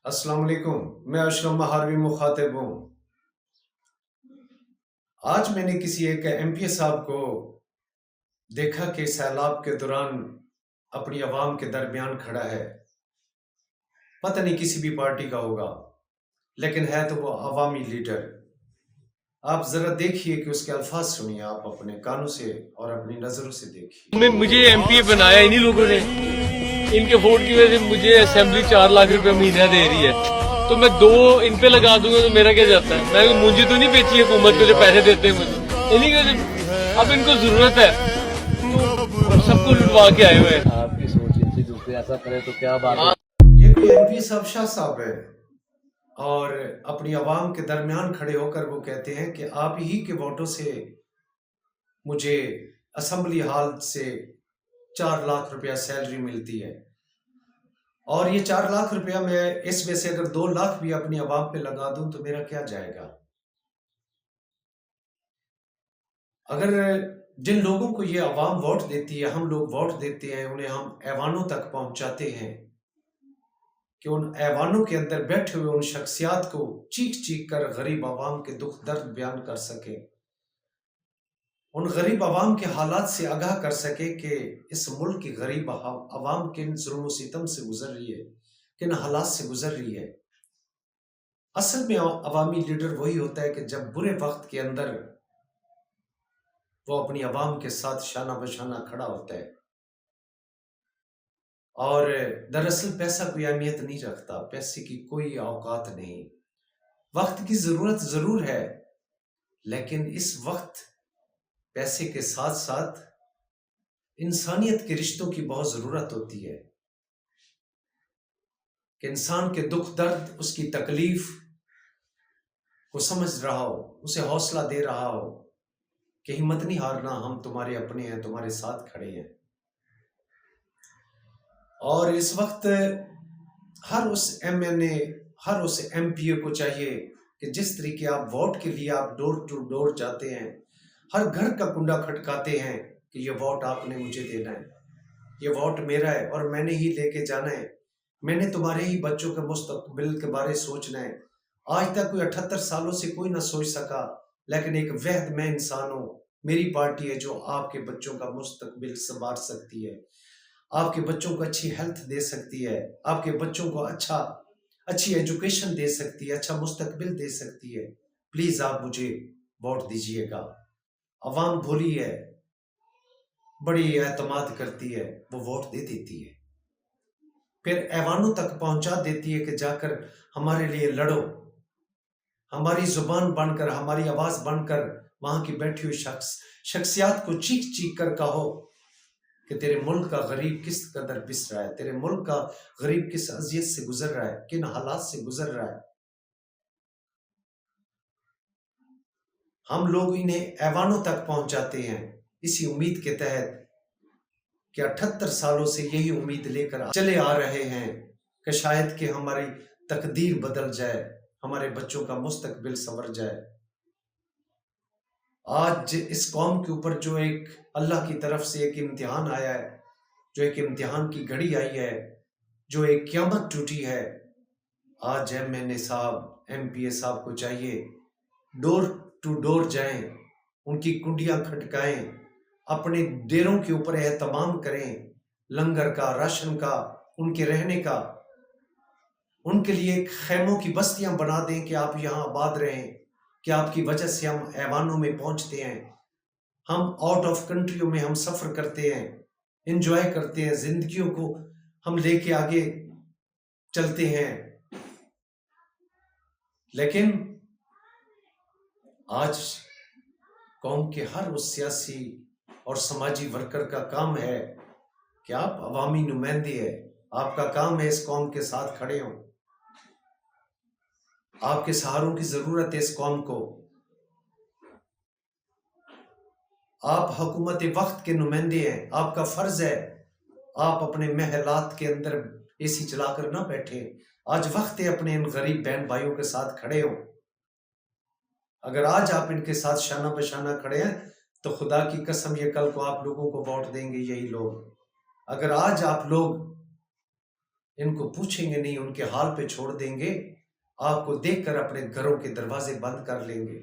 السلام علیکم، میں اشرم مہاروی مخاطب ہوں۔ آج میں نے کسی ایک ایم پی صاحب کو دیکھا کہ سیلاب کے دوران اپنی عوام کے درمیان کھڑا ہے۔ پتہ نہیں کسی بھی پارٹی کا ہوگا، لیکن ہے تو وہ عوامی لیڈر۔ آپ ذرا دیکھیے کہ اس کے الفاظ سنیے، آپ اپنے کانوں سے اور اپنی نظروں سے دیکھیے۔ مجھے ایم پی بنایا انہی لوگوں نے، ان کے ووٹ کی وجہ سے مجھے اسمبلی 4 لاکھ روپے مہینہ دے رہی ہے، تو میں 2 ان پہ لگا دوں گا تو میرا کیا جاتا ہے؟ میں مجھے تو نہیں بیچی حکومت کو جو پیسے دیتے ہیں مجھے، انہی کو اب ان کو ضرورت ہے تو سب کو لٹوا کے آئے ہوئے ہیں۔ آپ کی سوچ اتنی دوسرے ایسا کرے تو کیا بات ہے؟ یہ کوئی ایم پی صاحب شاہ صاحب ہے، اور اپنی عوام کے درمیان کھڑے ہو کر وہ کہتے ہیں کہ آپ ہی کے ووٹوں سے مجھے اسمبلی ہال سے 4 لاکھ روپیہ سیلری ملتی ہے، اور یہ 4 لاکھ روپیہ میں اس میں سے اگر 2 لاکھ بھی اپنی عوام پہ لگا دوں تو میرا کیا جائے گا؟ اگر جن لوگوں کو یہ عوام ووٹ دیتی ہے، ہم لوگ ووٹ دیتے ہیں، انہیں ہم ایوانوں تک پہنچاتے ہیں کہ ان ایوانوں کے اندر بیٹھے ہوئے ان شخصیات کو چیخ چیخ کر غریب عوام کے دکھ درد بیان کر سکیں، ان غریب عوام کے حالات سے آگاہ کر سکے کہ اس ملک کی غریب عوام کن ظلم و ستم سے گزر رہی ہے، کن حالات سے گزر رہی ہے۔ اصل میں عوامی لیڈر وہی ہوتا ہے کہ جب برے وقت کے اندر وہ اپنی عوام کے ساتھ شانہ بشانہ کھڑا ہوتا ہے، اور دراصل پیسہ کوئی اہمیت نہیں رکھتا، پیسے کی کوئی اوقات نہیں۔ وقت کی ضرورت ضرور ہے، لیکن اس وقت پیسے کے ساتھ ساتھ انسانیت کے رشتوں کی بہت ضرورت ہوتی ہے، کہ انسان کے دکھ درد، اس کی تکلیف کو سمجھ رہا ہو، اسے حوصلہ دے رہا ہو کہ ہمت نہیں ہارنا، ہم تمہارے اپنے ہیں، تمہارے ساتھ کھڑے ہیں۔ اور اس وقت ہر اس ایم این اے، ہر اس ایم پی اے کو چاہیے کہ جس طریقے آپ ووٹ کے لیے آپ ڈور ٹو ڈور جاتے ہیں، ہر گھر کا کنڈا کھٹکاتے ہیں کہ یہ ووٹ آپ نے مجھے دینا ہے، یہ ووٹ میرا ہے اور میں نے ہی لے کے جانا ہے، میں نے تمہارے ہی بچوں کے مستقبل کے بارے سوچنا ہے۔ آج تک کوئی 78 سالوں سے کوئی نہ سوچ سکا، لیکن ایک وحد میں انسان ہوں، میری پارٹی ہے جو آپ کے بچوں کا مستقبل سنوار سکتی ہے، آپ کے بچوں کو اچھی ہیلتھ دے سکتی ہے، آپ کے بچوں کو اچھی ایجوکیشن دے سکتی ہے، اچھا مستقبل دے سکتی ہے۔ پلیز آپ مجھے ووٹ دیجئے گا۔ عوام بھولی ہے، بڑی اعتماد کرتی ہے، وہ ووٹ دے دیتی ہے، پھر ایوانوں تک پہنچا دیتی ہے کہ جا کر ہمارے لیے لڑو، ہماری زبان بن کر، ہماری آواز بن کر وہاں کی بیٹھی ہوئی شخصیات کو چیخ چیخ کر کہو کہ تیرے ملک کا غریب کس قدر پس رہا ہے، تیرے ملک کا غریب کس اذیت سے گزر رہا ہے، کن حالات سے گزر رہا ہے۔ ہم لوگ انہیں ایوانوں تک پہنچاتے ہیں اسی امید کے تحت کہ 78 سالوں سے یہی امید لے کر چلے آ رہے ہیں کہ شاید کہ ہماری تقدیر بدل جائے، ہمارے بچوں کا مستقبل سنور جائے۔ آج اس قوم کے اوپر جو ایک اللہ کی طرف سے ایک امتحان آیا ہے، جو ایک امتحان کی گھڑی آئی ہے، جو ایک قیامت ٹوٹی ہے، آج ایم این اے صاحب، ایم پی اے صاحب کو چاہیے ڈور ٹو ڈور جائیں، ان کی کنڈیاں کھٹکائیں، اپنے ڈیروں کے اوپر اہتمام کریں، لنگر کا، راشن کا، ان کے رہنے کا، ان کے لیے خیموں کی بستیاں بنا دیں کہ آپ یہاں آباد رہیں، کہ آپ کی وجہ سے ہم ایوانوں میں پہنچتے ہیں، ہم آؤٹ آف کنٹریوں میں ہم سفر کرتے ہیں، انجوائے کرتے ہیں، زندگیوں کو ہم لے کے آگے چلتے ہیں۔ لیکن آج قوم کے ہر اس سیاسی اور سماجی ورکر کا کام ہے کہ آپ عوامی نمائندے ہیں، آپ کا کام ہے اس قوم کے ساتھ کھڑے ہوں، آپ کے سہاروں کی ضرورت ہے اس قوم کو۔ آپ حکومت وقت کے نمائندے ہیں، آپ کا فرض ہے آپ اپنے محلات کے اندر اے سی چلا کر نہ بیٹھیں۔ آج وقت ہے اپنے ان غریب بہن بھائیوں کے ساتھ کھڑے ہوں۔ اگر آج آپ ان کے ساتھ شانہ بشانہ کھڑے ہیں تو خدا کی قسم یہ کل کو آپ لوگوں کو ووٹ دیں گے یہی لوگ۔ اگر آج آپ لوگ ان کو پوچھیں گے نہیں، ان کے حال پہ چھوڑ دیں گے، آپ کو دیکھ کر اپنے گھروں کے دروازے بند کر لیں گے،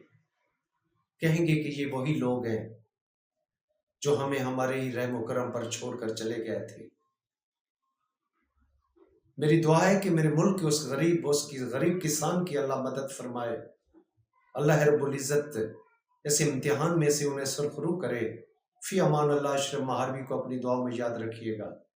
کہیں گے کہ یہ وہی لوگ ہیں جو ہمیں ہمارے ہی رحم و کرم پر چھوڑ کر چلے گئے تھے۔ میری دعا ہے کہ میرے ملک کے اس غریب کسان کی اللہ مدد فرمائے، اللہ رب العزت اس امتحان میں سے انہیں سرخرو کرے۔ فی امان اللہ۔ اشرف مہاروی کو اپنی دعا میں یاد رکھیے گا۔